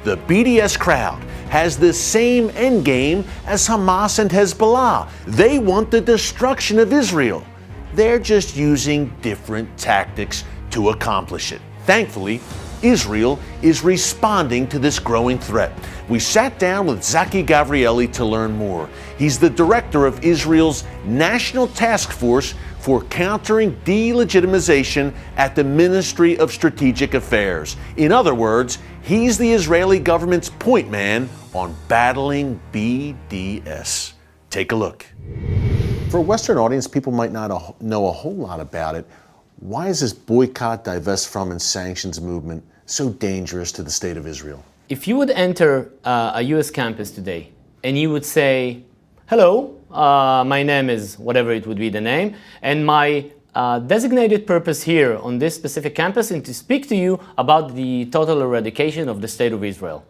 The BDS crowd has the same endgame as Hamas and Hezbollah. They want the destruction of Israel. They're just using different tactics to accomplish it. Thankfully, Israel is responding to this growing threat. We sat down with Tzahi Gavrieli to learn more. He's the director of Israel's National Task Force for Countering Delegitimization at the Ministry of Strategic Affairs. In other words, he's the Israeli government's point man on battling BDS. Take a look. For a Western audience, people might not know a whole lot about it. Why is this boycott, divest from, and sanctions movement so dangerous to the state of Israel? If you would enter a US campus today and you would say, hello, my name is whatever it would be the name, and my designated purpose here on this specific campus is to speak to you about the total eradication of the state of Israel.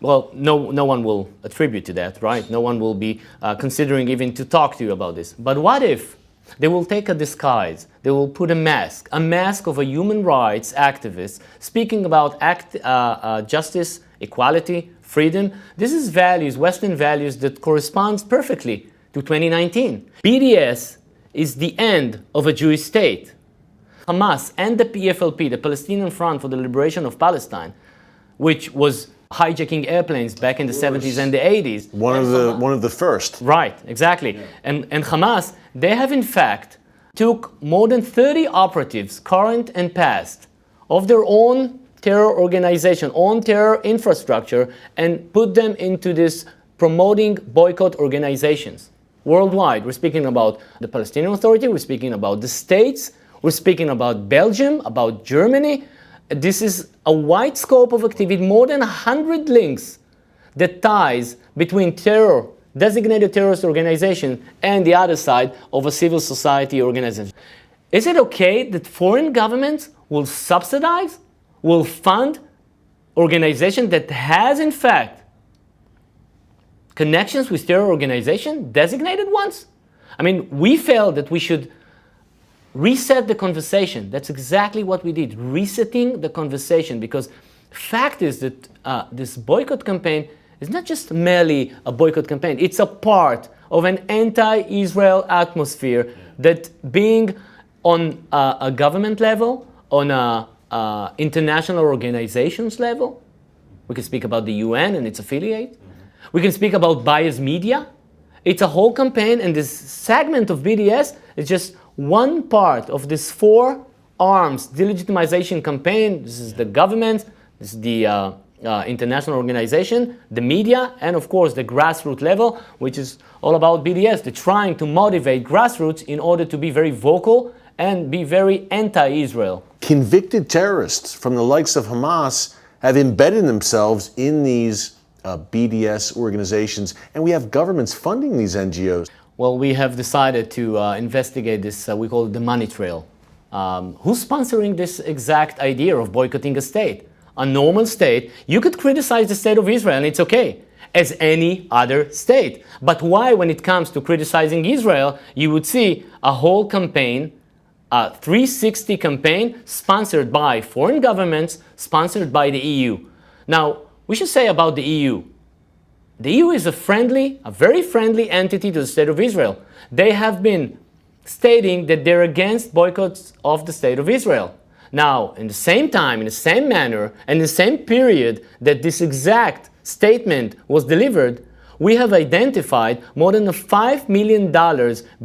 Well, no one will attribute to that, right? No one will be considering even to talk to you about this. But what if they will take a disguise, they will put a mask of a human rights activist speaking about justice, equality, freedom. This is values, Western values that corresponds perfectly to 2019. BDS is the end of a Jewish state. Hamas and the PFLP, the Palestinian Front for the Liberation of Palestine, which was hijacking airplanes back in the 70s and the 80s. One of the first. Right, exactly. Yeah. And Hamas, they have in fact took more than 30 operatives, current and past, of their own terror organization, own terror infrastructure, and put them into this promoting boycott organizations worldwide. We're speaking about the Palestinian Authority, we're speaking about the states, we're speaking about Belgium, about Germany. This is a wide scope of activity, more than 100 links that ties between terror, designated terrorist organization, and the other side of a civil society organization. Is it okay that foreign governments will subsidize, will fund organization that has in fact connections with terror organization, designated ones? I mean, we felt that we should reset the conversation. That's exactly what we did, resetting the conversation, because fact is that this boycott campaign is not just merely a boycott campaign, it's a part of an anti-Israel atmosphere that being on a government level, on a international organizations level, we can speak about the UN and its affiliate, we can speak about biased media. It's a whole campaign, and this segment of BDS is just one part of this four arms delegitimization campaign. This is the government, this is the international organization, the media, and of course the grassroots level, which is all about BDS. They're trying to motivate grassroots in order to be very vocal and be very anti-Israel. Convicted terrorists from the likes of Hamas have embedded themselves in these BDS organizations, and we have governments funding these NGOs. Well, we have decided to investigate this, we call it the money trail. Who's sponsoring this exact idea of boycotting a state? A normal state, you could criticize the state of Israel and it's okay, as any other state. But why, when it comes to criticizing Israel, you would see a whole campaign, a 360 campaign sponsored by foreign governments, sponsored by the EU. Now, we should say about the EU. The EU is a very friendly entity to the state of Israel. They have been stating that they're against boycotts of the state of Israel. Now, in the same time, in the same manner, and in the same period that this exact statement was delivered, we have identified more than $5 million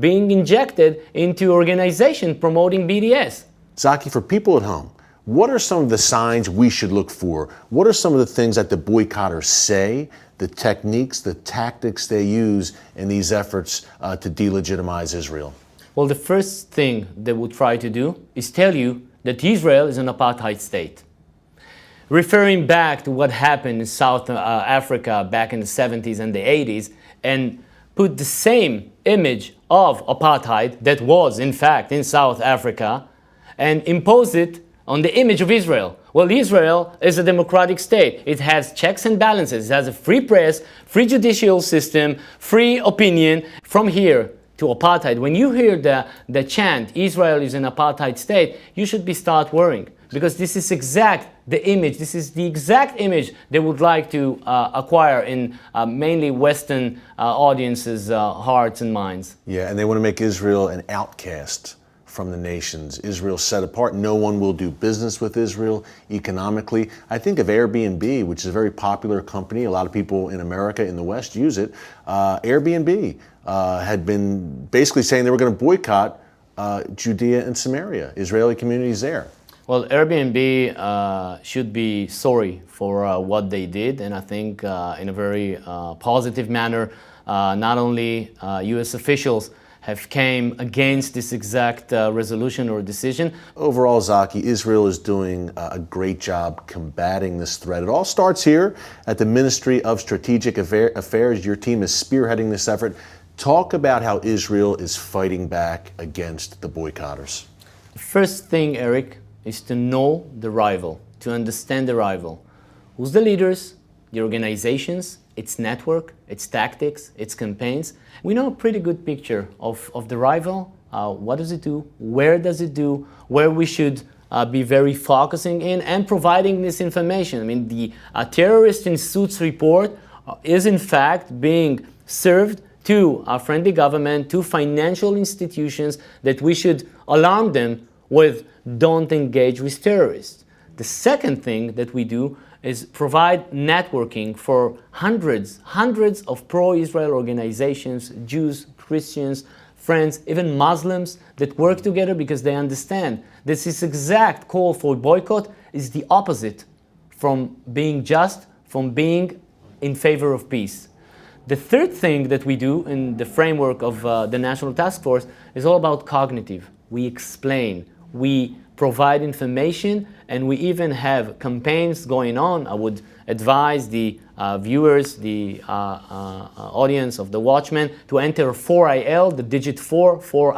being injected into organizations promoting BDS. Tzahi, for people at home, what are some of the signs we should look for? What are some of the things that the boycotters say, the techniques, the tactics they use in these efforts to delegitimize Israel? Well, the first thing they would try to do is tell you that Israel is an apartheid state. Referring back to what happened in South Africa back in the 70s and the 80s, and put the same image of apartheid that was in fact in South Africa and impose it on the image of Israel. Well, Israel is a democratic state. It has checks and balances. It has a free press, free judicial system, free opinion. From here to apartheid, when you hear the chant, Israel is an apartheid state, you should start worrying. because this is this is the exact image they would like to acquire in mainly Western audiences' hearts and minds. Yeah, and they want to make Israel an outcast from the nations. Israel set apart. No one will do business with Israel economically. I think of Airbnb, which is a very popular company. A lot of people in America, in the West, use it. Airbnb had been basically saying they were going to boycott Judea and Samaria, Israeli communities there. Well, Airbnb should be sorry for what they did, and I think in a very positive manner, not only U.S. officials have came against this exact resolution or decision. Overall, Tzahi, Israel is doing a great job combating this threat. It all starts here at the Ministry of Strategic Affairs. Your team is spearheading this effort. Talk about how Israel is fighting back against the boycotters. The first thing, Eric, is to know the rival, to understand the rival. Who's the leaders, the organizations, its network, its tactics, its campaigns. We know a pretty good picture of the rival. What does it do? Where does it do? Where we should be very focusing in and providing this information. I mean, the Terrorist in Suits report is in fact being served to a friendly government, to financial institutions, that we should alarm them with don't engage with terrorists. The second thing that we do is provide networking for hundreds of pro-Israel organizations, Jews, Christians, friends, even Muslims that work together because they understand this exact call for boycott is the opposite from being just, from being in favor of peace. The third thing that we do in the framework of the National Task Force is all about cognitive. We explain, we provide information, and we even have campaigns going on. I would advise the viewers, the audience of the Watchman, to enter 4IL, the digit 4il.org.il,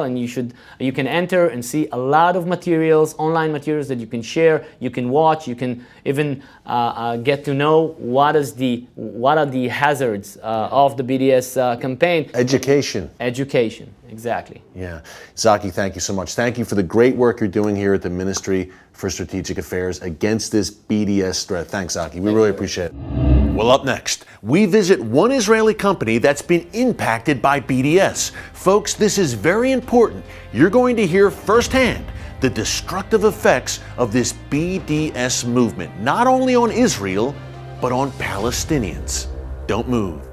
and you can enter and see a lot of materials, online materials that you can share, you can watch, you can even get to know what are the hazards of the BDS campaign. Education, exactly. Yeah. Tzahi, thank you so much. Thank you for the great work you're doing here at the Ministry for Strategic Affairs against this BDS threat. Thanks, Tzahi. We really appreciate it. Well, up next, we visit one Israeli company that's been impacted by BDS. Folks, this is very important. You're going to hear firsthand the destructive effects of this BDS movement, not only on Israel, but on Palestinians. Don't move.